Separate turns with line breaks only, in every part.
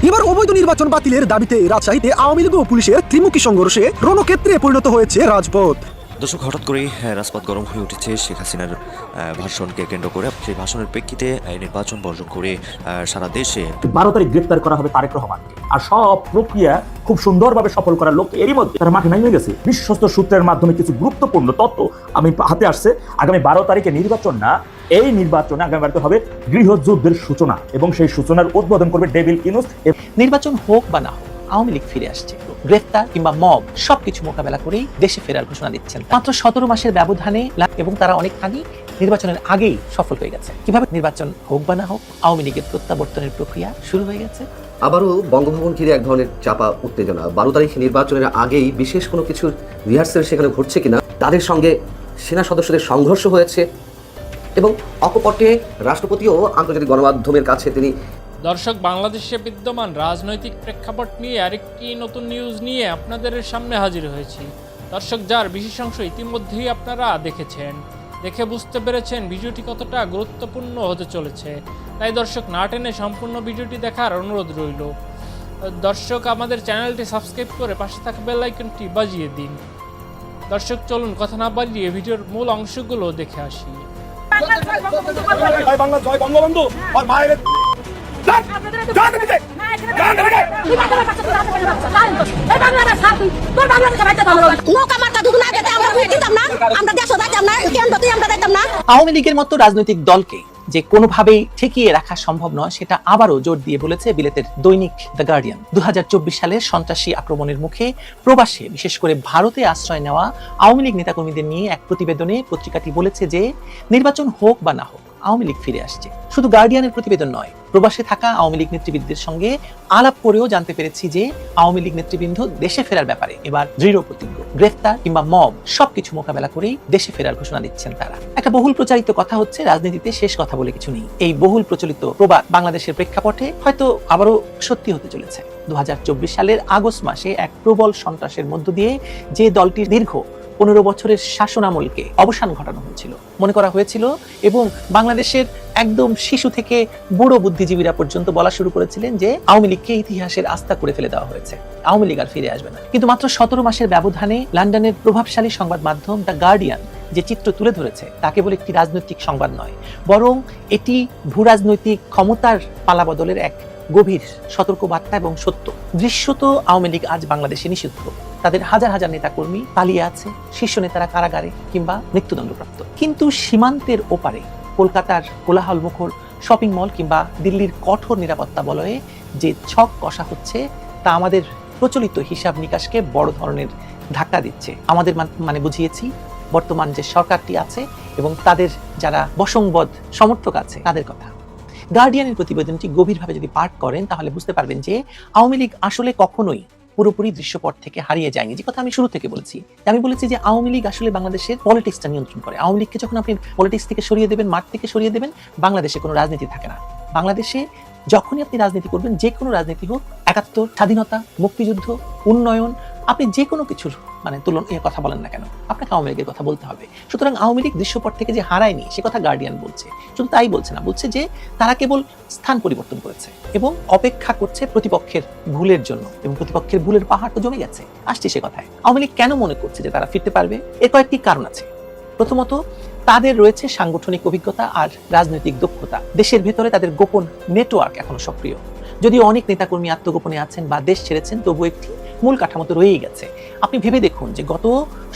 এবার অবৈধ নির্বাচন বাতিলের দাবিতে রাজশাহীতে আওয়ামী লীগ ও পুলিশের ত্রিমুখী সংঘর্ষে রণক্ষেত্রে পরিণত হয়েছে রাজপথ।
দর্শক, হঠাৎ করেই রাজপথ গরম হয়ে উঠেছে শেখ হাসিনার ভাষণকে কেন্দ্র করে। সেই ভাষণের প্রেক্ষিতে নির্বাচন বর্জন করে সারা দেশে
12 তারিখ গ্রেপ্তার করা হবে তারেক রহমানকে। আর সব প্রক্রিয়া খুব সুন্দরভাবে সফল করার লোক এরই মধ্যে তারা মাঠে নামিয়ে গেছে। বিশ্বস্ত সূত্রের মাধ্যমে কিছু গুরুত্বপূর্ণ তথ্য আমি হাতে আসছে। আগামী 12 তারিখে নির্বাচন না, এই নির্বাচনে আগামীবারতে হবে গৃহযুদ্ধের সূচনা, এবং সেই সূচনার উদ্বোধন করবে ডেভিল ইউনুস।
নির্বাচন হোক বা না হোক, আওয়ামী লীগ ফিরে আসছে। গ্রেফতার কিংবা মব সবকিছু মোকাবেলা করেই দেশে ফেরার ঘোষণা দিচ্ছেন। মাত্র 17 মাসের ব্যবধানে এবং তারা অনেকখানি নির্বাচনের আগেই সফল হয়ে গেছে। কিভাবে নির্বাচন হোক বা না হোক, আওয়ামী লীগের প্রত্যাবর্তনের প্রক্রিয়া শুরু হয়ে গেছে।
আবারও বঙ্গভবন ঘিরে এক ধরনের চাপা উত্তেজনা। 12 তারিখে নির্বাচনের আগেই বিশেষ কোনো কিছুর রিহার্সেল সেখানে ঘটছে কিনা, তাদের সঙ্গে সেনা সদস্যদের সংঘর্ষ হয়েছে, এবং অকপটে রাষ্ট্রপতিও আন্তর্জাতিক গণমাধ্যমের কাছে তিনি
দর্শক, বাংলাদেশে বিদ্যমান রাজনৈতিক প্রেক্ষাপট নিয়ে আরেকটি নতুন নিউজ নিয়ে আপনাদের সামনে হাজির হয়েছি। দর্শক, যার বিশেষ অংশ ইতিমধ্যেই আপনারা দেখেছেন, দেখে বুঝতে পেরেছেন ভিডিওটি কতটা গুরুত্বপূর্ণ হতে চলেছে। তাই দর্শক, না টেনে সম্পূর্ণ ভিডিওটি দেখার অনুরোধ রইল। দর্শক, আমাদের চ্যানেলটি সাবস্ক্রাইব করে পাশে থাকা বেল আইকনটি বাজিয়ে দিন। দর্শক, চলুন কথা না বাড়িয়ে ভিডিওর মূল অংশগুলো দেখে আসি।
আওয়ামী লীগের মতো রাজনৈতিক দলকে যে কোনোভাবেই ঠেকিয়ে রাখা সম্ভব নয়, সেটা আবারও জোর দিয়ে বলেছে বিলেতের দৈনিক দ্য গার্ডিয়ান। 2024 সালের সন্ত্রাসী আক্রমণের মুখে প্রবাসে, বিশেষ করে ভারতে আশ্রয় নেওয়া আওয়ামী লীগ নেতাকর্মীদের নিয়ে এক প্রতিবেদনে পত্রিকাটি বলেছে যে নির্বাচন হোক বা না হোক, আওয়ামী লীগ ফিরে আসছে। শুধু গার্ডিয়ানের প্রতিবেদন নয়, প্রবাসে থাকা আওয়ামী লীগ নেতৃবৃন্দের সঙ্গে আলাপ করেও জানতে পেরেছি যে আওয়ামী লীগ নেতৃবৃন্দ দেশে ফেরার ব্যাপারে এবার দৃঢ় প্রতিজ্ঞ। গ্রেফতার কিংবা মব সবকিছু মোকাবেলা করেই দেশে ফেরার ঘোষণা দিচ্ছেন তারা। একটা বহুল প্রচারিত কথা হচ্ছে, রাজনীতিতে শেষ কথা বলে কিছু নেই। এই বহুল প্রচলিত প্রবাদ বাংলাদেশের প্রেক্ষাপটে হয়তো আবারও সত্যি হতে চলেছে। 2024 সালের আগস্ট মাসে এক প্রবল সন্ত্রাসের মধ্য দিয়ে যে দলটির দীর্ঘ 15 বছরের শাসনামলকে অবসান ঘটানো হয়েছিল, মনে করা হয়েছিল, এবং বাংলাদেশের একদম শিশু থেকে বুড়ো বুদ্ধিজীবীরা পর্যন্ত বলা শুরু করেছিলেন যে আওয়ামী লীগকে ইতিহাসের আস্থা করে ফেলে দেওয়া হয়েছে, আওয়ামী লীগ আর ফিরে আসবে না। কিন্তু মাত্র 17 মাসের ব্যবধানে লন্ডনের প্রভাবশালী সংবাদ মাধ্যম দ্য গার্ডিয়ান যে চিত্র তুলে ধরেছে, তা কেবল একটি রাজনৈতিক সংবাদ নয়, বরং এটি ভূরাজনৈতিক ক্ষমতার পালাবদলের এক গভীর সতর্কবার্তা এবং সত্য। দৃশ্যত আওয়ামী লীগ আজ বাংলাদেশে নিষিদ্ধ। তাদের হাজার হাজার নেতাকর্মী পালিয়ে আছে, শীর্ষ নেতারা কারাগারে কিংবা মৃত্যুদণ্ডপ্রাপ্ত। কিন্তু সীমান্তের ওপারে কলকাতার কোলাহল মুখর শপিং মল কিংবা দিল্লির কঠোর নিরাপত্তা বলয়ে যে ছক কষা হচ্ছে, তা আমাদের প্রচলিত হিসাব নিকাশকে বড় ধরনের ধাক্কা দিচ্ছে। আমাদের মানে বুঝিয়েছি বর্তমান যে সরকারটি আছে এবং তাদের যারা বশংবদ সমর্থক আছে তাদের কথা। গার্ডিয়ানের প্রতিবেদনটি গভীরভাবে যদি পাঠ করেন, তাহলে বুঝতে পারবেন যে আওয়ামী লীগ আসলে কখনোই পুরোপুরি দৃশ্যপট থেকে হারিয়ে যায়নি। যে কথা আমি শুরু থেকে বলেছি, আমি বলেছি যে আওয়ামী লীগ আসলে বাংলাদেশের পলিটিক্সটা নিয়ন্ত্রণ করে। আওয়ামী লীগকে যখন আপনি পলিটিক্স থেকে সরিয়ে দেবেন, মাঠ থেকে সরিয়ে দেবেন, বাংলাদেশে কোনো রাজনীতি থাকে না। বাংলাদেশে যখনই আপনি রাজনীতি করবেন, যে কোনো রাজনীতি হোক, 71, স্বাধীনতা, মুক্তিযুদ্ধ, উন্নয়ন, আপনি যে কোনো কিছুর কথা বলেন না কেন, আপনাকে আওয়ামী লীগের কথা বলতে হবে। সুতরাং আওয়ামী লীগ দৃশ্যপট থেকে যে হারায়নি, সে কথা গার্ডিয়ান বলছে। শুধু তাই বলছে না, বলছে যে তারা কেবল স্থান পরিবর্তন করেছে এবং অপেক্ষা করছে প্রতিপক্ষের ভুলের জন্য, এবং প্রতিপক্ষের ভুলের পাহাড় তো জমে গেছে। আসছে সে কথায়। আওয়ামী লীগ কেন মনে করছে যে তারা ফিরতে পারবে? এর কয়েকটি কারণ আছে। প্রথমত, তাদের রয়েছে সাংগঠনিক অভিজ্ঞতা আর রাজনৈতিক দক্ষতা। দেশের ভেতরে তাদের গোপন নেটওয়ার্ক এখনো সক্রিয়। যদিও অনেক নেতাকর্মী আত্মগোপনে আছেন বা দেশ ছেড়েছেন, তবু একটি মূল কাঠামো তো রয়েই গেছে। আপনি ভেবে দেখুন যে গত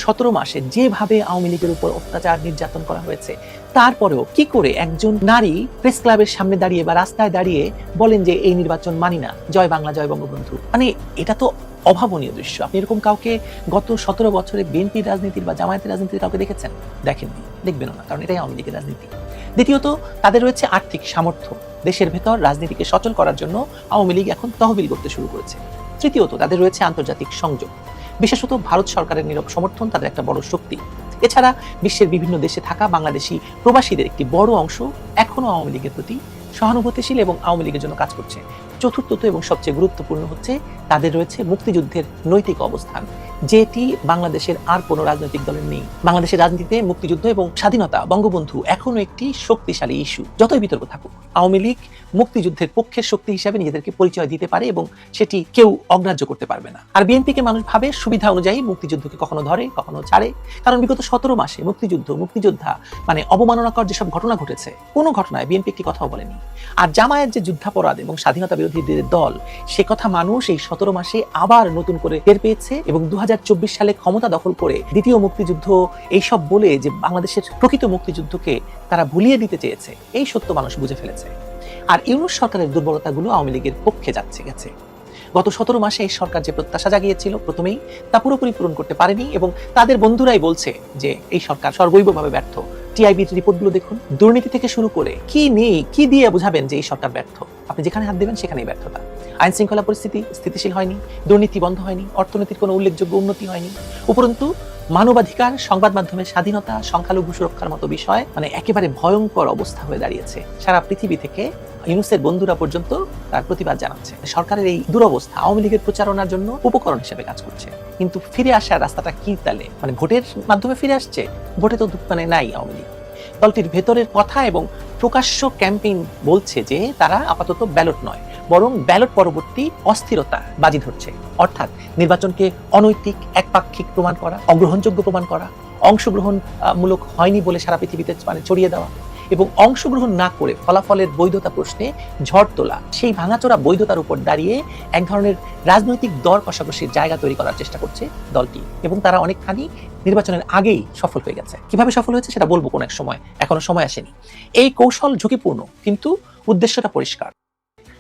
17 মাসে যেভাবে আওয়ামী লীগের উপর অত্যাচার নির্যাতন করা হয়েছে, তারপরেও কি করে একজন নারী প্রেস ক্লাবের সামনে দাঁড়িয়ে বা রাস্তায় দাঁড়িয়ে বলেন যে এই নির্বাচন মানি না, জয় বাংলা, জয় বঙ্গবন্ধু। মানে এটা তো অভাবনীয় দৃশ্য। আপনি এরকম কাউকে গত 17 বছরে বিএনপির রাজনীতির বা জামায়াতের রাজনীতির কাউকে দেখেছেন? দেখেননি, দেখবেনও না, কারণ এটাই আওয়ামী লীগের রাজনীতি। দ্বিতীয়ত, তাদের রয়েছে আর্থিক সামর্থ্য। দেশের ভেতর রাজনীতিকে সচল করার জন্য আওয়ামী লীগ এখন তহবিল করতে শুরু করেছে। তৃতীয়ত, তাদের রয়েছে আন্তর্জাতিক সংযোগ, বিশেষত ভারত সরকারের নীরব সমর্থন তাদের একটা বড় শক্তি। এছাড়া বিশ্বের বিভিন্ন দেশে থাকা বাংলাদেশি প্রবাসীদের একটি বড় অংশ এখনো আওয়ামী লীগের প্রতি সহানুভূতিশীল এবং আওয়ামী লীগের জন্য কাজ করছে। চতুর্থত এবং সবচেয়ে গুরুত্বপূর্ণ হচ্ছে তাদের রয়েছে মুক্তিযুদ্ধের নৈতিক অবস্থান, যেটি বাংলাদেশের আর কোনো রাজনৈতিক দলের নেই। বাংলাদেশের রাজনীতিতে মুক্তিযুদ্ধ এবং স্বাধীনতা, বঙ্গবন্ধু এখনো একটি শক্তিশালী ইস্যু। যতই বিতর্ক থাকুক, আওয়ামী লীগ মুক্তিযুদ্ধের পক্ষের শক্তি হিসাবে নিজেদেরকে পরিচয় দিতে পারে এবং সেটি কেউ অগ্রাহ্য করতে পারবে না। আর বিএনপিকে মানুষ ভাবে সুবিধা অনুযায়ী মুক্তিযুদ্ধকে কখনো ধরে কখনো ছাড়ে, কারণ বিগত 17 মাসে মুক্তিযোদ্ধা মানে অবমাননাকর যেসব ঘটনা ঘটেছে, কোনো ঘটনায় বিএনপি একটি কথাও বলেনি। আর জামায়াত যে যুদ্ধাপরাধ এবং স্বাধীনতা বিরোধীদের দল, সে কথা মানুষ এই 17 মাসে আবার নতুন করে টের পেয়েছে এবং 2024 সালে ক্ষমতা দখল করে দ্বিতীয় মুক্তিযুদ্ধ এইসব বলে যে বাংলাদেশের প্রকৃত মুক্তিযুদ্ধকে তারা ভুলিয়ে দিতে চেয়েছে, এই সত্য মানুষ বুঝে ফেলেছে। আর ইউনূস সরকারের দুর্বলতাগুলো আওয়ামী লীগের পক্ষে গেছে। গত 17 মাসে এই সরকার যে প্রত্যাশা জাগিয়েছিল প্রথমেই, তা পুরোপুরি পূরণ করতে পারেনি এবং তাদের বন্ধুরাই বলছে যে এই সরকার সর্বৈবভাবে ব্যর্থ। টিআইবির রিপোর্টগুলো দেখুন, দুর্নীতি থেকে শুরু করে কি দিয়ে বোঝাবেন যে এই সরকার ব্যর্থ? আপনি যেখানে হাত দেবেন সেখানেই ব্যর্থতা। আইন শৃঙ্খলা পরিস্থিতি স্থিতিশীল হয়নি, দুর্নীতি বন্ধ হয়নি, অর্থনীতির কোনো উল্লেখযোগ্য উন্নতি হয়নি। উপরন্তু মানবাধিকার, সংবাদ মাধ্যমের স্বাধীনতা, সংখ্যালঘু সুরক্ষার মতো বিষয় মানে একেবারে ভয়ঙ্কর অবস্থা হয়ে দাঁড়িয়েছে। সারা পৃথিবী থেকে ইউনূসের বন্ধুরা পর্যন্ত তার প্রতিবাদ জানাচ্ছে। সরকারের এই দুরবস্থা আওয়ামী লীগের প্রচারণার জন্য উপকরণ হিসেবে কাজ করছে। কিন্তু ফিরে আসার রাস্তাটা কি তাহলে? মানে ভোটের মাধ্যমে ফিরে আসছে? ভোটে তো মানে নাই আওয়ামী লীগ। দলটির ভেতরের কথা এবং প্রকাশ্য ক্যাম্পেইন বলছে যে তারা আপাতত ব্যালট নয়, বরং ব্যালট পরবর্তী অস্থিরতা বাজি ধরছে। অর্থাৎ নির্বাচনকে অনৈতিক, একপাক্ষিক প্রমাণ করা, অগ্রহণযোগ্য প্রমাণ করা, অংশগ্রহণমূলক হয়নি বলে সারা পৃথিবীতে মানে ছড়িয়ে দেওয়া এবং অংশগ্রহণ না করে ফলাফলের বৈধতা প্রশ্নে ঝড় তোলা। সেই ভাঙাচোরা বৈধতার উপর দাঁড়িয়ে এক ধরনের রাজনৈতিক দর কষাকষির জায়গা তৈরি করার চেষ্টা করছে দলটি এবং তারা অনেকখানি নির্বাচনের আগেই সফল হয়ে গেছে। কিভাবে সফল হয়েছে সেটা বলবো কোন এক সময়, এখনো সময় আসেনি। এই কৌশল ঝুঁকিপূর্ণ, কিন্তু উদ্দেশ্যটা পরিষ্কার।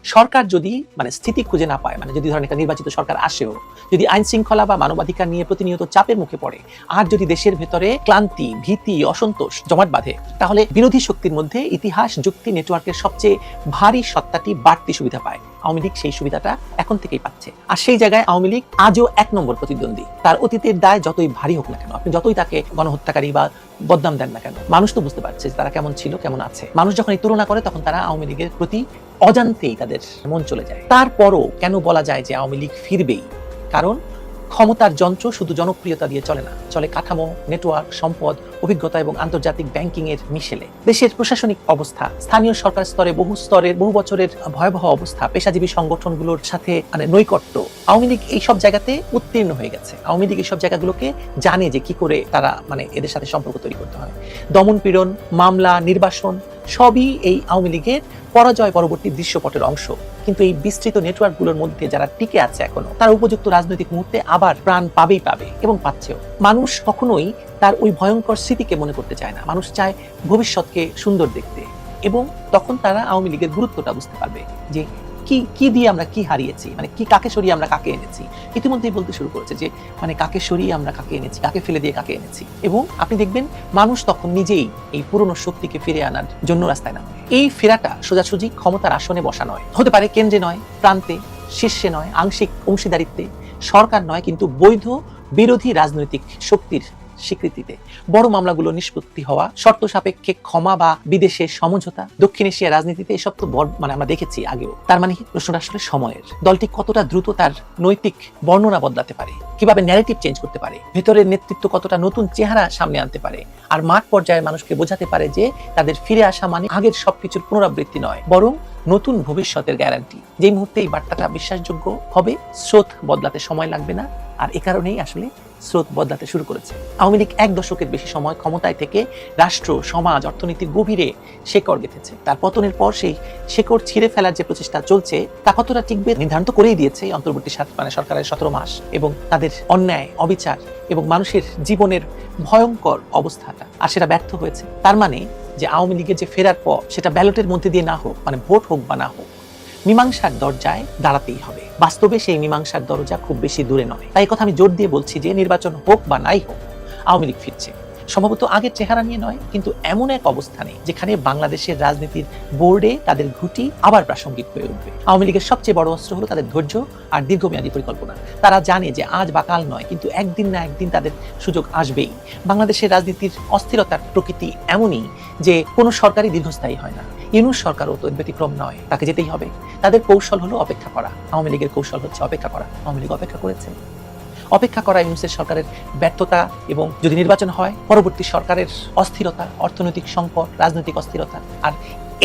সরকার যদি মানে স্থিতি খুঁজে না পায়, মানে যদি ধরেন একটা নির্বাচিত সরকার আসেও, যদি আইন শৃঙ্খলা বা মানবাধিকার নিয়ে প্রতিনিয়ত চাপের মুখে পড়ে, আর যদি দেশের ভেতরে ক্লান্তি, ভীতি, অসন্তোষ জমাট বাঁধে, তাহলে বিরোধী শক্তির মধ্যে ইতিহাস, যুক্তি, নেটওয়ার্কের সবচেয়ে ভারী সত্তাটি বাড়তি সুবিধা পায়। আওয়ামী লীগ সেই সুবিধাটা এখন থেকেই পাচ্ছে। আর সেই জায়গায় আওয়ামী লীগ আজও 1 নম্বর প্রতিদ্বন্দ্বী। তার অতীতের দায় যতই ভারী হোক না কেন, আপনি যতই তাকে গণহত্যাকারী বা বদনাম দেন না কেন, মানুষ তো বুঝতে পারছে তারা কেমন ছিল, কেমন আছে। মানুষ যখন এই তুলনা করে তখন তারা আওয়ামী লীগের প্রতি অজান্তেই তাদের মন চলে যায়। তারপরও কেন বলা যায় যে আওয়ামী লীগ ফিরবেই? কারণ ক্ষমতার যন্ত্র শুধু জনপ্রিয়তা দিয়ে চলে না, চলে কাঠামো, নেটওয়ার্ক, সম্পদ, অভিজ্ঞতা এবং আন্তর্জাতিক ব্যাংকিং এর মিশেলে। দেশের প্রশাসনিক অবস্থা, স্থানীয় সরকার স্তরে বহু বছরের ভয়াবহ অবস্থা, পেশাজীবী সংগঠনগুলোর সাথে মানে নৈকট্য, আওয়ামী লীগ এইসব জায়গাতে উত্তীর্ণ হয়ে গেছে। আওয়ামী লীগ এইসব জায়গাগুলোকে জানে যে কি করে তারা মানে এদের সাথে সম্পর্ক তৈরি করতে হয়। দমন পীড়ন, মামলা, নির্বাসন সবই এই আওয়ামী লীগের পরাজয় পরবর্তী দৃশ্যপটের অংশ। কিন্তু এই বিস্তৃত নেটওয়ার্কগুলোর মধ্যে যারা টিকে আছে এখনো, তারা উপযুক্ত রাজনৈতিক মুহূর্তে আবার প্রাণ পাবে এবং পাচ্ছেও। মানুষ কখনোই তার ওই ভয়ঙ্কর স্মৃতিকে মনে করতে চায় না, মানুষ চায় ভবিষ্যৎকে সুন্দর দেখতে। এবং তখন তারা আওয়ামী লীগের গুরুত্বটা বুঝতে পারবে যে কি দিয়ে আমরা কি হারিয়েছি, মানে কি কাকে সরিয়ে আমরা কাকে এনেছি। ইতিমধ্যেই বলতে শুরু করেছে যে মানে কাকে সরিয়ে আমরা কাকে এনেছি, কাকে ফেলে দিয়ে কাকে এনেছি। এবং আপনি দেখবেন মানুষ তখন নিজেই এই পুরনো শক্তিকে ফিরে আনার জন্য রাস্তায় নামবে। এই ফেরাটা সোজাসুজি ক্ষমতার আসনে বসা নয়, হতে পারে কেন্দ্রে নয়, প্রান্তে, শীর্ষে নয়, আংশিক অংশীদারিত্বে, সরকার নয়, কিন্তু বৈধ বিরোধী রাজনৈতিক শক্তির স্বীকৃতিতে। বড় মামলাগুলো নিষ্পত্তি হওয়া, শর্ত সাপেক্ষে ক্ষমা বা বিদেশে সমঝোতা, দক্ষিণ এশিয়া রাজনীতিতে এসব তো মানে আমরা দেখেছি আগেও। তার মানে প্রশ্নটা আসলে সময়ের। দলটি কতটা দ্রুত তার নৈতিক বর্ণনা বদলাতে পারে, কিভাবে ন্যারেটিভ চেঞ্জ করতে পারে, ভেতরের নেতৃত্ব কতটা নতুন চেহারা সামনে আনতে পারে, আর মাঠ পর্যায়ের মানুষকে বোঝাতে পারে যে তাদের ফিরে আসা মানে আগের সবকিছুর পুনরাবৃত্তি নয়, বরং নতুন ভবিষ্যতের গ্যারান্টি। যেই মুহূর্তে এই বার্তাটা বিশ্বাসযোগ্য হবে, স্রোত বদলাতে সময় লাগবে না। আর এ কারণেই আসলে স্রোত বদলাতে শুরু করেছে। আওয়ামী লীগ 1 দশকের বেশি সময় ক্ষমতায় থেকে রাষ্ট্র, সমাজ, অর্থনীতির গভীরে শেকড় গেঁথেছে। তার পতনের পর সেই শেকড় ছিঁড়ে ফেলার যে প্রচেষ্টা চলছে, তা কতটা টিকবে নির্ধারণ তো করেই দিয়েছে অন্তর্বর্তী মানে সরকারের 17 মাস এবং তাদের অন্যায়, অবিচার এবং মানুষের জীবনের ভয়ঙ্কর অবস্থাটা। আর সেটা ব্যর্থ হয়েছে। তার মানে যে আওয়ামী লীগের যে ফেরার পর সেটা ব্যালটের মধ্যে দিয়ে না হোক, মানে ভোট হোক বা না হোক, মীমাংসার দরজায় দাঁড়াতেই হবে। বাস্তবে সেই মীমাংসার দরজা খুব বেশি দূরে নয়। তাই কথা আমি জোর দিয়ে বলছি যে নির্বাচন হোক বা নাই হোক, আওয়ামী লীগ ফিরছে। সম্ভবত আগের চেহারা নিয়ে নয়, কিন্তু এমন এক অবস্থানে যেখানে বাংলাদেশের রাজনীতির বোর্ডে তাদের ঘুঁটি আবার প্রাসঙ্গিক হয়ে উঠবে। আওয়ামী লীগের সবচেয়ে বড় অস্ত্র হলো তাদের ধৈর্য আর দীর্ঘমেয়াদী পরিকল্পনা। তারা জানে যে আজ বা কাল নয়, কিন্তু একদিন না একদিন তাদের সুযোগ আসবেই। বাংলাদেশের রাজনীতির অস্থিরতার প্রকৃতি এমনই যে কোনো সরকারই দীর্ঘস্থায়ী হয় না। ইউনূস সরকারও তো ব্যতিক্রম নয়, তাকে যেতেই হবে। তাদের কৌশল হলো অপেক্ষা করা। আওয়ামী লীগের কৌশল হচ্ছে অপেক্ষা করা। আওয়ামী লীগ অপেক্ষা করেছে। অপেক্ষা করা ইউনূসের সরকারের ব্যর্থতা, এবং যদি নির্বাচন হয় পরবর্তী সরকারের অস্থিরতা, অর্থনৈতিক সংকট, রাজনৈতিক অস্থিরতা, আর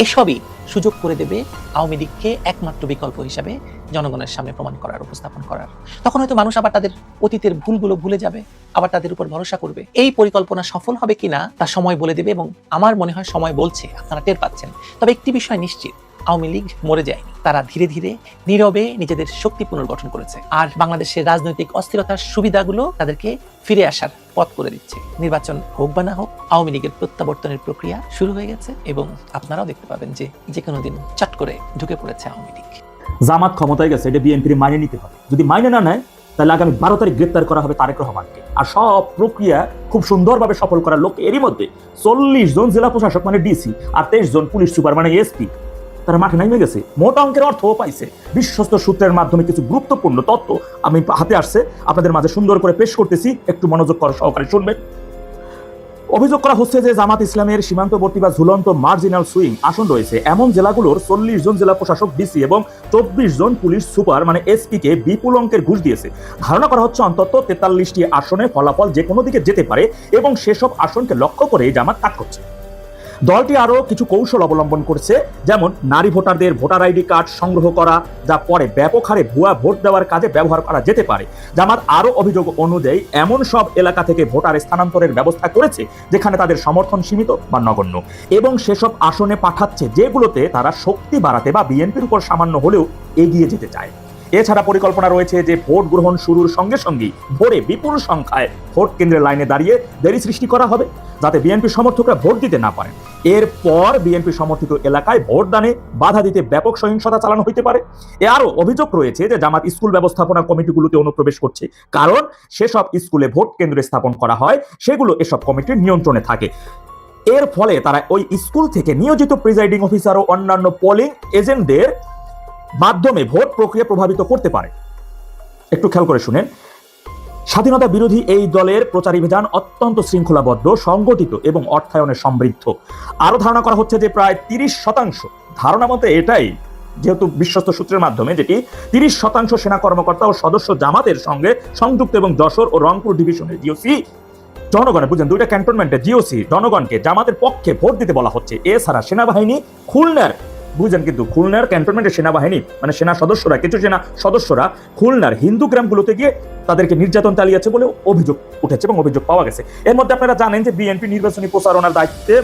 এসবই সুযোগ করে দেবে আওয়ামী লীগকে একমাত্র বিকল্প হিসাবে জনগণের সামনে প্রমাণ করার, উপস্থাপন করার। তখন হয়তো মানুষ আবার তাদের অতীতের ভুলগুলো ভুলে যাবে, আবার তাদের উপর ভরসা করবে। এই পরিকল্পনা সফল হবে কিনা তা সময় বলে দেবে, এবং আমার মনে হয় সময় বলছে, আপনারা টের পাচ্ছেন। তবে একটি বিষয় নিশ্চিত, আওয়ামী লীগ মরে যায়নি। তারা ধীরে ধীরে নীরবে নিজেদের শক্তি পুনর্গঠন করেছে, আর বাংলাদেশের রাজনৈতিক অস্থিরতার সুবিধাগুলো তাদেরকে ফিরে আসার পথ করে দিচ্ছে। নির্বাচন হোক বা না হোক, আওয়ামী লীগের প্রত্যাবর্তনের প্রক্রিয়া শুরু হয়ে গেছে, এবং আপনারাও দেখতে পাবেন যে কোনো দিন চট করে ঢুকে পড়েছে আওয়ামী লীগ।
জামাত ক্ষমতায় গেছে, এটা বিএনপির মাইনে নিতে হবে। যদি মাইনে না নেয়, তাহলে আগামী 12 তারিখ গ্রেপ্তার করা হবে তারেক রহমানকে। আর সব প্রক্রিয়া খুব সুন্দরভাবে সফল করার লোক এরই মধ্যে 40 জন জেলা প্রশাসক মানে ডিসি আর 23 জন পুলিশ সুপার মানে এসপি তারা মাঠে নামে গেছে। মোটা অঙ্কের অর্থও পাইছে। বিশ্বস্ত সূত্রের মাধ্যমে কিছু গুরুত্বপূর্ণ তথ্য আমি হাতে আসছে, আপনাদের মাঝে সুন্দর করে পেশ করতেছি, একটু মনোযোগ করে সহকারে শুনবেন। অভিযোগ করা হচ্ছে যে জামাত ইসলামের সীমান্তবর্তী বা ঝুলন্ত মার্জিনাল সুইং আসন রয়েছে এমন জেলাগুলোর 40 জন জেলা প্রশাসক ডিসি এবং 24 জন পুলিশ সুপার মানে এসপি কে বিপুল অঙ্কের ঘুষ দিয়েছে। ধারণা করা হচ্ছে অন্তত 43টি আসনে ফলাফল যে কোনো দিকে যেতে পারে, এবং সেসব আসনকে লক্ষ্য করে জামাত কাজ করছে। দলটি আরো কিছু কৌশল অবলম্বন করছে, যেমন নারী ভোটারদের ভোটার আইডি কার্ড সংগ্রহ করা, যা পরে ব্যাপক হারে ভুয়া ভোট দেওয়ার কাজে ব্যবহার করা যেতে পারে। জামাত আরো অভিযোগ অনুযায়ী এমন সব এলাকা থেকে ভোটার স্থানান্তরের ব্যবস্থা করেছে যেখানে তাদের সমর্থন সীমিত বা নগণ্য, এবং সেসব আসনে পাঠাচ্ছে যেগুলোতে তারা শক্তি বাড়াতে বা বিএনপির উপর সামান্য হলেও এগিয়ে যেতে চায়। এছাড়া পরিকল্পনা রয়েছে যে ভোট গ্রহণ শুরুর সঙ্গে সঙ্গেই ভোরে বিপুল সংখ্যায় ভোট কেন্দ্রের লাইনে দাঁড়িয়ে দেরি সৃষ্টি করা হবে, যাতে বিএনপি সমর্থকরা ভোট দিতে না পারেন। এরপর বিএনপি সমর্থিত এলাকায় ভোটদানে বাধা দিতে ব্যাপক সহিংসতা চালানো হতে পারে। আরও অভিযোগ রয়েছে যে জামাত স্কুল ব্যবস্থাপনা কমিটিগুলোতে অনুপ্রবেশ করছে, কারণ সেসব স্কুলে ভোট কেন্দ্র স্থাপন করা হয় সেগুলো এসব কমিটির নিয়ন্ত্রণে থাকে। এর ফলে তারা ওই স্কুল থেকে নিয়োজিত প্রিজাইডিং অফিসার ও অন্যান্য পোলিং এজেন্টদের মাধ্যমে ভোট প্রক্রিয়া প্রভাবিত করতে পারে। একটু খেয়াল করে শুনেন। স্বাধীনতা বিরোধী এই দলের প্রচারাভিযান অত্যন্ত শৃঙ্খলাবদ্ধ, সংগঠিত এবং অর্থায়নে সমৃদ্ধ। আরো ধারণা করা হচ্ছে যে প্রায় 30%, ধারণা মতে এটাই, যেহেতু বিশ্বস্ত সূত্রের মাধ্যমে, যেটি 30% সেনা কর্মকর্তা ও সদস্য জামাতের সঙ্গে সংযুক্ত, এবং যশোর ও রংপুর ডিভিশনের জিওসি জনগণের, বুঝলেন, দুইটা ক্যান্টনমেন্টে জিওসি জনগণকে জামাতের পক্ষে ভোট দিতে বলা হচ্ছে। এছাড়া সেনাবাহিনী খুলনার, বুঝলেন, কিন্তু খুলনার ক্যান্টনমেন্টের সেনাবাহিনী মানে সেনা সদস্যরা, কিছু সেনা সদস্যরা খুলনার হিন্দু গ্রামগুলোতে গিয়ে তাদেরকে নির্যাতন চালিয়েছে বলে অভিযোগ উঠেছে এবং অভিযোগ পাওয়া গেছে। এর মধ্যে আপনারা জানেন যে বিএনপি নির্বাচনী প্রচারণার দায়িত্বে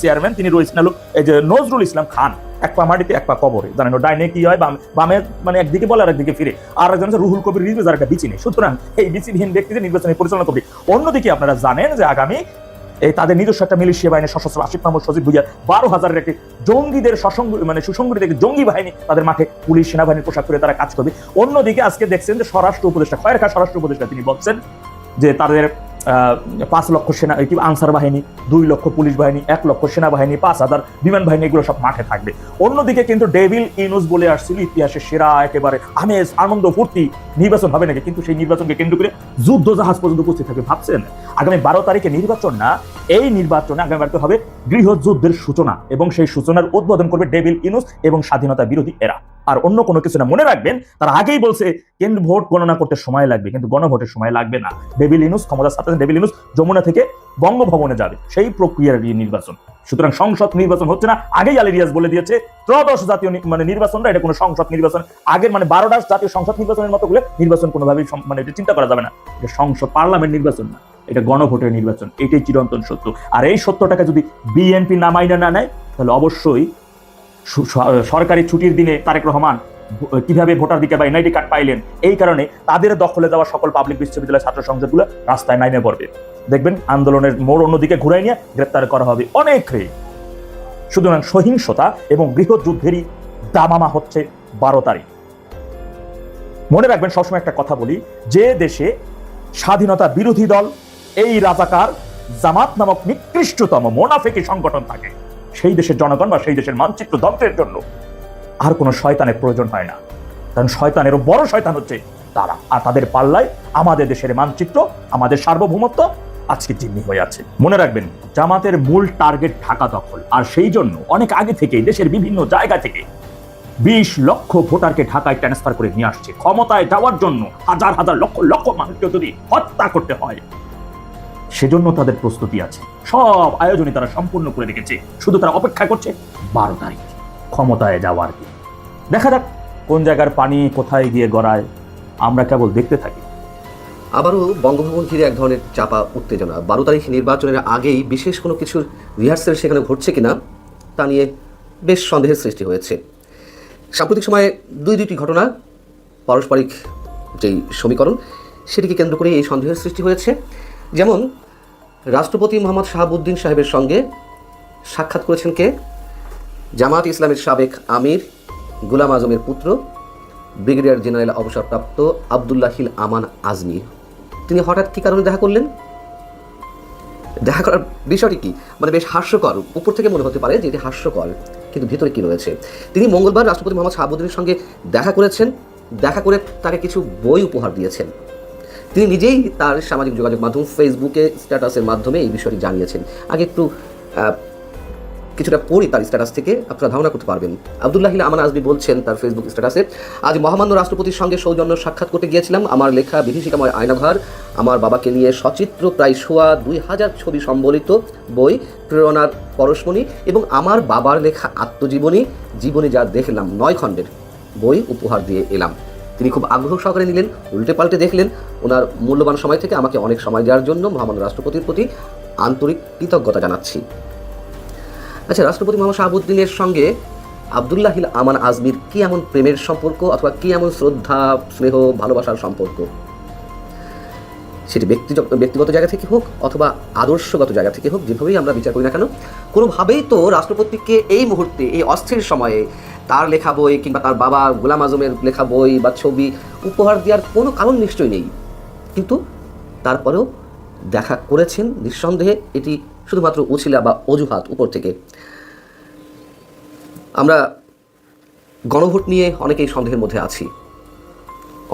চেয়ারম্যান তিনি রয়েছেন এই যে নজরুল ইসলাম খান, এক পা মাটিতে এক পা কবরে, জানেন ডাইনে কি হয়, বামে মানে একদিকে বলে আর একদিকে ফিরে, আর একজন রুহুল কবির রিজভী, যার একটা বিচি নেই। সুতরাং এই বিচিহীন ব্যক্তিদের নির্বাচনী পরিচালনা করবে। অন্যদিকে আপনারা জানেন যে আগামী এই তাদের নিজস্ব একটা মিলিশিয়া বাহিনী সশস্ত্র আসিফ মাহমুদ সজীব ভুইয়া 12,000-এর একটি জঙ্গিদের সুসংগঠিত একটি জঙ্গি বাহিনী তাদের মাঠে পুলিশ সেনাবাহিনীর পোশাক করে তারা কাজ করবে। অন্যদিকে আজকে দেখছেন যে স্বরাষ্ট্র উপদেষ্টা খয়ের খা স্বরাষ্ট্র উপদেষ্টা তিনি বলছেন যে তাদের 5 লক্ষ সেনা আনসার বাহিনী, 2 লক্ষ পুলিশ বাহিনী, 1 লক্ষ সেনাবাহিনী, 5,000 বিমান বাহিনী, এগুলো সব মাঠে থাকবে। অন্যদিকে কিন্তু ডেভিল ইউনূস বলে আসছিল ইতিহাসের সেরা একেবারে আমেজ আনন্দ ফুর্তি নির্বাচন হবে নাকি, কিন্তু সেই নির্বাচনকে কেন্দ্র করে যুদ্ধ জাহাজ পর্যন্ত উপস্থিত থাকবে। ভাবছেন আগামী 12 তারিখে নির্বাচন না, এই নির্বাচনে আগামী বাড়তে হবে গৃহযুদ্ধের সূচনা, এবং সেই সূচনার উদ্বোধন করবে ডেভিল ইউনূস এবং স্বাধীনতা বিরোধী এরা, আর অন্য কোনো কিছু না। মনে রাখবেন তারা আগেই বলছে কেন্দ্র ভোট গণনা করতে সময় লাগবে, কিন্তু গণভোটের সময় লাগবে না। ডেভিল ইউনূস ক্ষমতা ছাড়তে, ডেভিল ইউনূস যমুনা থেকে বঙ্গভবনে যাবে, সেই প্রক্রিয়ার নির্বাচন। সুতরাং সংসদ নির্বাচন হচ্ছে না, আগেই আলী রিয়াজ বলে দিয়েছে ত্রয়োদশ জাতীয় মানে নির্বাচনটা এটা কোনো সংসদ নির্বাচন, আগের মানে 12টা জাতীয় সংসদ নির্বাচনের মতো করে নির্বাচন কোনোভাবেই মানে এটা চিন্তা করা যাবে না। এটা সংসদ পার্লামেন্ট নির্বাচন না, এটা গণভোটের নির্বাচন। এটাই চিরন্তন সত্য। আর এই সত্যটাকে যদি বিএনপি না মাইনা না নেয়, তাহলে অবশ্যই সরকারি ছুটির দিনে তারেক রহমান কিভাবে ভোটাধিকার বা এনআইডি কার্ড পাইলেন, এই কারণে তাদের দখলে যাওয়া সকল পাবলিক বিশ্ববিদ্যালয় ছাত্র সংসদগুলো রাস্তায় নাইমে পড়বে। দেখবেন আন্দোলনের মোড় অন্যদিকে ঘুরাই নিয়ে গ্রেপ্তার করা হবে অনেক রে। সুতরাং সহিংসতা এবং গৃহযুদ্ধেরই দামামা হচ্ছে 12 তারিখ। মনে রাখবেন, সবসময় একটা কথা বলি, যে দেশে স্বাধীনতা বিরোধী দল, এই রাজাকার জামাত নামক নিকৃষ্টতম মোনাফিকি সংগঠন থাকে, সেই দেশের জনগণ বা সেই দেশের মানচিত্র ধ্বংসের জন্য আর কোনো শয়তানের প্রয়োজন হয় না। কারণ শয়তানেরও বড় শয়তান হচ্ছে তারা, আর তাদের পাল্লায় আমাদের দেশের মানচিত্র, আমাদের সার্বভৌমত্ব আজকে জিম্মি হয়ে আছে। মনে রাখবেন, জামাতের মূল টার্গেট ঢাকা দখল, আর সেই জন্য অনেক আগে থেকেই দেশের বিভিন্ন জায়গা থেকে 20 লক্ষ ভোটারকে ঢাকায় ট্রান্সফার করে নিয়ে আসছে ক্ষমতায় যাওয়ার জন্য। হাজার হাজার লক্ষ লক্ষ মানুষকে যদি হত্যা করতে হয়, সেজন্য তাদের প্রস্তুতি আছে, সব আয়োজনই তারা সম্পূর্ণ করে রেখেছে। শুধু তারা অপেক্ষা করছে 12 তারিখ ক্ষমতায় যাওয়ার দিন। দেখা যাক কোন জায়গার পানি কোথায় গিয়ে গড়ায়, আমরা কেবল দেখতে থাকি।
আবারও বঙ্গভবন ঘিরে এক ধরনের চাপা উত্তেজনা। 12 তারিখ নির্বাচনের আগেই বিশেষ কোনো কিছুর রিহার্সেল সেখানে ঘটছে কিনা তা নিয়ে বেশ সন্দেহের সৃষ্টি হয়েছে। সাম্প্রতিক সময়ে দুইটি ঘটনা, পারস্পরিক যেই সমীকরণ, সেটিকে কেন্দ্র করে এই সন্দেহের সৃষ্টি হয়েছে। যেমন রাষ্ট্রপতি মোহাম্মদ শাহাবুদ্দিন সাহেবের সঙ্গে সাক্ষাৎ করেছেন কে? জামায়াত ইসলামের সাবেক আমির গোলাম আজমের পুত্র ব্রিগেডিয়ার জেনারেল অবসরপ্রাপ্ত আবদুল্লাহ হিল আমান আজমি। তিনি হঠাৎ কী কারণে দেখা করলেন? দেখা করার বিষয়টি কি, মানে বেশ হাস্যকর। উপর থেকে মনে হতে পারে যে এটি হাস্যকর, কিন্তু ভিতরে কি রয়েছে। তিনি মঙ্গলবার রাষ্ট্রপতি মোহাম্মদ শাহাবুদ্দিনের সঙ্গে দেখা করেছেন, দেখা করে তাকে কিছু বই উপহার দিয়েছেন। তিনি নিজেই তার সামাজিক যোগাযোগ মাধ্যম ফেসবুকে স্ট্যাটাসের মাধ্যমে এই বিষয়টি জানিয়েছেন। আগে একটু কিছুটা পড়ি তার স্ট্যাটাস থেকে, আপনারা ধারণা করতে পারবেন। আবদুল্লাহ হিল আমান আজমি বলছেন তার ফেসবুক স্ট্যাটাসে, আজ মহামান্য রাষ্ট্রপতির সঙ্গে সৌজন্য সাক্ষাৎ করতে গিয়েছিলাম। আমার লেখা বিভীষিকাময় আয়নাঘর, আমার বাবাকে নিয়ে সচিত্র প্রায় 2000 ছবি সম্বলিত বই প্রেরণার পরশমণি এবং আমার বাবার লেখা আত্মজীবনী জীবনী যা দেখলাম 9 খণ্ডের বই উপহার দিয়ে এলাম। তিনি খুব আগ্রহ সহকারে নিলেন, উল্টে পাল্টে দেখলেন। ওনার মূল্যবান সময় থেকে আমাকে অনেক সময় দেওয়ার জন্য মহামান্য রাষ্ট্রপতির প্রতি আন্তরিক কৃতজ্ঞতা জানাচ্ছি। আচ্ছা, রাষ্ট্রপতি মোহাম্মদ শাহাবুদ্দিনের সঙ্গে আবদুল্লাহ হিল আমান আজমির কি এমন প্রেমের সম্পর্ক অথবা কি এমন শ্রদ্ধা, স্নেহ, ভালোবাসার সম্পর্ক? সেটি ব্যক্তিগত জায়গা থেকে হোক অথবা আদর্শগত জায়গা থেকে হোক, যেভাবেই আমরা বিচার করি না কেন, কোনোভাবেই তো রাষ্ট্রপতিকে এই মুহূর্তে, এই অস্থির সময়ে তার লেখা বই কিংবা তার বাবা গোলাম আজমের লেখা বই বা ছবি উপহার দেওয়ার কোনো কারণ নিশ্চয়ই নেই। কিন্তু তারপরেও দেখা করেছেন, নিঃসন্দেহে এটি শুধুমাত্র উছিলা বা অজুহাত উপর থেকে। আমরা গণভোট নিয়ে অনেকেই সন্দেহের মধ্যে আছি।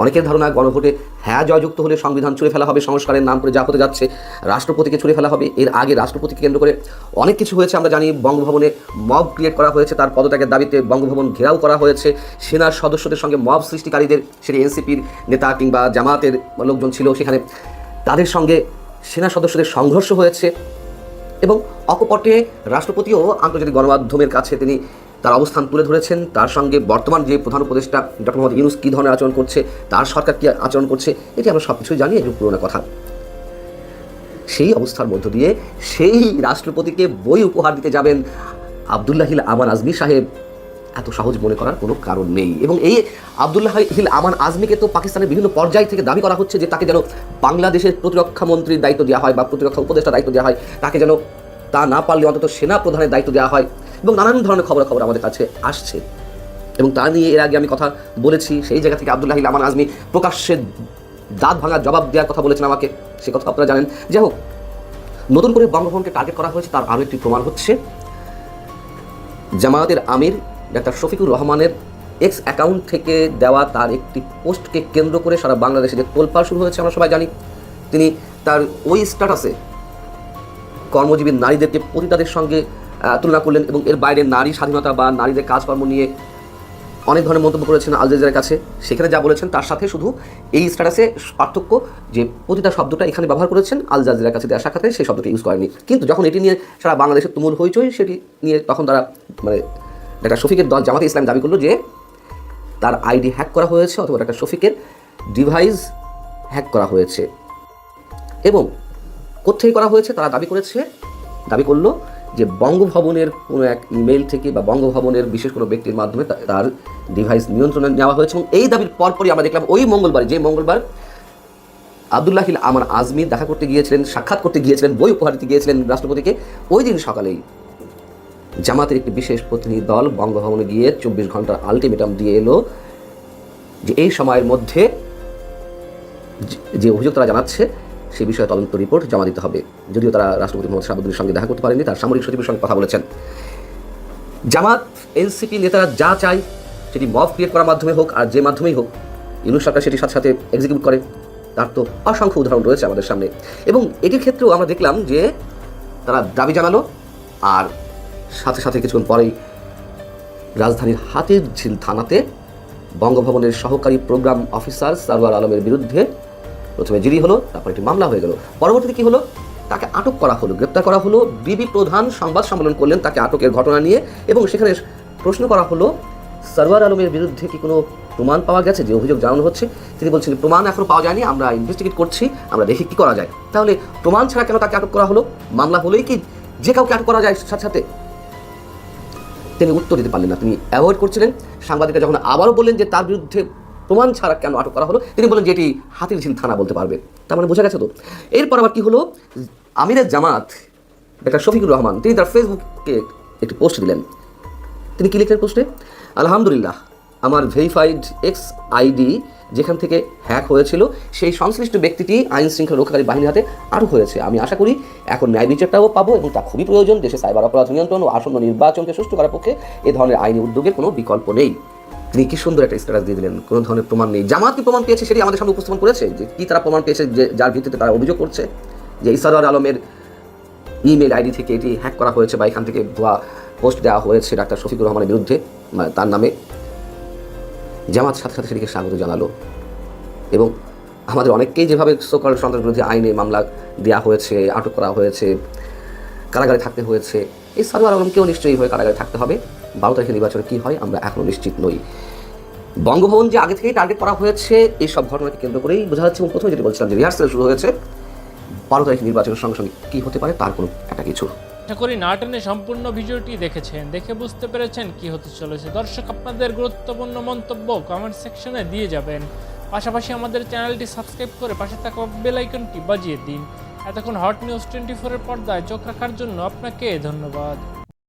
অনেকের ধারণা গণভোটে হ্যাঁ জয়যুক্ত হলে সংবিধান ছুঁড়ে ফেলা হবে, সংস্কারের নাম করে যা হতে যাচ্ছে রাষ্ট্রপতিকে ছুঁড়ে ফেলা হবে। এর আগে রাষ্ট্রপতিকে কেন্দ্র করে অনেক কিছু হয়েছে আমরা জানি। বঙ্গভবনে মব ক্রিয়েট করা হয়েছে, তার পদত্যাগের দাবিতে বঙ্গভবন ঘেরাও করা হয়েছে। সেনার সদস্যদের সঙ্গে মব সৃষ্টিকারীদের, সেটি এনসিপির নেতা কিংবা জামায়াতের লোকজন ছিল সেখানে, তাদের সঙ্গে সেনা সদস্যদের সংঘর্ষ হয়েছে। এবং অকপটে রাষ্ট্রপতিও আন্তর্জাতিক গণমাধ্যমের কাছে তিনি তার অবস্থান তুলে ধরেছেন। তার সঙ্গে বর্তমান যে প্রধান উপদেষ্টা ডক্টর মোহাম্মদ ইউনূস কী ধরনের আচরণ করছে, তার সরকার কী আচরণ করছে, এটি আমরা সব কিছুই জানি, এটি পুরোনো কথা। সেই অবস্থার মধ্য দিয়ে সেই রাষ্ট্রপতিকে বই উপহার দিতে যাবেন আবদুল্লাহ হিল আমান আজমি সাহেব, এত সহজ মনে করার কোনো কারণ নেই। এবং এই আবদুল্লাহ হিল আমান আজমিকে তো পাকিস্তানের বিভিন্ন পর্যায় থেকে দাবি করা হচ্ছে যে তাকে যেন বাংলাদেশের প্রতিরক্ষা মন্ত্রীর দায়িত্ব দেওয়া হয় বা প্রতিরক্ষা উপদেষ্টার দায়িত্ব দেওয়া হয়, তাকে যেন তা না পারলে অন্তত সেনা প্রধানের দায়িত্ব দেওয়া হয়, এবং নানান ধরনের খবর আমাদের কাছে আসছে। এবং তা নিয়ে এর আগে আমি কথা বলেছি। সেই জায়গা থেকে আবদুল্লাহ হিল আমান আজমি প্রকাশ্যে দাঁত ভাঙার জবাব দেওয়ার কথা বলেছেন আমাকে, সে কথা আপনারা জানেন। যাই হোক, নতুন করে বঙ্গভবনকে টার্গেট করা হয়েছে, তার আরও একটি প্রমাণ হচ্ছে জামায়াতের আমির ডাক্তার শফিকুর রহমানের এক্স অ্যাকাউন্ট থেকে দেওয়া তার একটি পোস্টকে কেন্দ্র করে সারা বাংলাদেশে যে তোলপাড় শুরু হয়েছে আমরা সবাই জানি। তিনি তার ওই স্ট্যাটাসে কর্মজীবী নারীদেরকে পতিতাদের সঙ্গে তুলনা করলেন এবং এর বাইরে নারী স্বাধীনতা বা নারীদের কাজকর্ম নিয়ে অনেক ধরনের মন্তব্য করেছেন আল জাজিরার কাছে। সেখানে যা বলেছেন তার সাথে শুধু এই স্ট্যাটাসে পার্থক্য যে পতিতা শব্দটা এখানে ব্যবহার করেছেন, আল জাজিরার কাছে দেওয়া সাক্ষাতে সেই শব্দটি ইউজ করেনি। কিন্তু যখন এটি নিয়ে সারা বাংলাদেশের তুমুল হইচই, সেটি নিয়ে তখন তারা মানে ডাক্তার শফিকের দল জামাতে ইসলাম দাবি করলো যে তার আইডি হ্যাক করা হয়েছে অথবা ডাক্তার শফিকের ডিভাইস হ্যাক করা হয়েছে। এবং কোথায় করা হয়েছে তারা দাবি করলো যে বঙ্গভবনের কোনো এক ইমেইল থেকে বা বঙ্গভবনের বিশেষ কোনো ব্যক্তির মাধ্যমে তার ডিভাইস নিয়ন্ত্রণে নেওয়া হয়েছে। এবং এই দাবির পরপরই আমরা দেখলাম ওই মঙ্গলবার আবদুল্লাহ হিল আমান আজমি দেখা করতে গিয়েছিলেন, সাক্ষাৎ করতে গিয়েছিলেন, বই উপহার দিতে গিয়েছিলেন রাষ্ট্রপতিকে। ওই দিন সকালেই জামাতের একটি বিশেষ প্রতিনিধি দল বঙ্গভবনে গিয়ে 24 ঘন্টার আলটিমেটাম দিয়ে এলো যে এই সময়ের মধ্যে যে অভিযোগ তারা জানাচ্ছে সেই বিষয়ে তদন্ত রিপোর্ট জমা দিতে হবে। যদিও তারা রাষ্ট্রপতি মোহাম্মদ শাহাবুদ্দিনের সঙ্গে দেখা করতে পারেনি, তার সামরিক সচিবের সঙ্গে কথা বলেছেন। জামাত এনসিপি নেতারা যা চায় সেটি মব ক্রিয়েট করার মাধ্যমে হোক আর যে মাধ্যমেই হোক, ইউনূস সরকার সেটির সাথে সাথে এক্সিকিউট করে, তার তো অসংখ্য উদাহরণ রয়েছে আমাদের সামনে। এবং এটির ক্ষেত্রেও আমরা দেখলাম যে তারা দাবি জানালো, আর সাথে সাথে কিছুক্ষণ পরেই রাজধানীর হাতিরঝিল থানাতে বঙ্গভবনের সহকারী প্রোগ্রাম অফিসার সারওয়ার আলমের বিরুদ্ধে প্রথমে জিডি হলো, তারপর একটি মামলা হয়ে গেল। পরবর্তীতে কি হলো, তাকে আটক করা হলো, গ্রেপ্তার করা হলো। বিবি প্রধান সংবাদ সম্মেলন করলেন তাকে আটকের ঘটনা নিয়ে, এবং সেখানে প্রশ্ন করা হলো সারওয়ার আলমের বিরুদ্ধে কি কোনো প্রমাণ পাওয়া গেছে, যে অভিযোগ জানানো হচ্ছে। তিনি বলছেন প্রমাণ এখনো পাওয়া যায়নি, আমরা ইনভেস্টিগেট করছি, আমরা দেখি কী করা যায়। তাহলে প্রমাণ ছাড়া কেন তাকে আটক করা হলো? মামলা হলেই কি যে কাউকে আটক করা যায় সাথে সাথে? তিনি উত্তর দিতে পারলেন না, তিনি অ্যাভয়েড করছিলেন। সাংবাদিকরা যখন আবারও বললেন যে তার বিরুদ্ধে প্রমাণ ছাড়া কেন আটক করা হলো, তিনি বললেন যে এটি হাতিরঝিল থানা বলতে পারবে। তার মানে বোঝা গেছে তো। এরপর আবার কি হলো, আমিরের জামাত ডক্টর শফিকুর রহমান তিনি তার ফেসবুকে একটি পোস্ট দিলেন। তিনি কি লিখলেন পোস্টে? আলহামদুলিল্লাহ, আমার ভেরিফাইড এক্স আইডি যেখান থেকে হ্যাক হয়েছিল সেই সংশ্লিষ্ট ব্যক্তিটি আইন শৃঙ্খলা রক্ষাকারী বাহিনীর হাতে আটক হয়েছে। আমি আশা করি এখন ন্যায় বিচারটাও পাবো, এবং তা খুবই প্রয়োজন। দেশে সাইবার অপরাধ নিয়ন্ত্রণ ও আসন্ন নির্বাচনকে সুষ্ঠু করার পক্ষে এ ধরনের আইনি উদ্যোগের কোনো বিকল্প নেই। তিনি কি সুন্দর একটা স্ট্যাটাস দিয়ে দিলেন, কোনো ধরনের প্রমাণ নেই। জামাত কি প্রমাণ পেয়েছে সেটি আমাদের সামনে উপস্থাপন করেছে, যে কি তারা প্রমাণ পেয়েছে, যে যার ভিত্তিতে তারা অভিযোগ করছে যে সারওয়ার আলমের ইমেল আইডি থেকে এটি হ্যাক করা হয়েছে, বা এখান থেকে ভুয়া পোস্ট দেওয়া হয়েছে ডাক্তার শফিকুর রহমানের বিরুদ্ধে, তার নামে। জামাত সাথে সাথে সেটিকে স্বাগত জানালো, এবং আমাদের অনেককেই যেভাবে সকল সন্ত্রাস বিরোধী আইনে মামলা দেওয়া হয়েছে, আটক করা হয়েছে, কারাগারে থাকতে হয়েছে, এই সারওয়ার আলমকেও নিশ্চয়ই এইভাবে কারাগারে থাকতে হবে। 12 তারিখের নির্বাচনে কী হয় আমরা এখনও নিশ্চিত নই। বঙ্গভবন যে আগে থেকেই টার্গেট করা হয়েছে, এই সব ঘটনাকে কেন্দ্র করেই বোঝা যাচ্ছে। এবং প্রথমে যেটি বলছিলাম যে রিহার্সাল শুরু হয়েছে, 12 তারিখ নির্বাচনের সঙ্গে সঙ্গে কী হতে পারে তার কোনো একটা কিছু।
আশা করি না টেনে সম্পূর্ণ ভিডিওটি দেখেছেন, দেখে বুঝতে পেরেছেন কি হতে চলেছে। দর্শক, আপনাদের গুরুত্বপূর্ণ মন্তব্য কমেন্ট সেকশনে দিয়ে যাবেন। পাশাপাশি আমাদের চ্যানেলটি সাবস্ক্রাইব করে পাশে থাকা বেল আইকনটি বাজিয়ে দিন। এতক্ষণ হট নিউজ 24 এর পর্দায় চোখ রাখার জন্য আপনাকে ধন্যবাদ।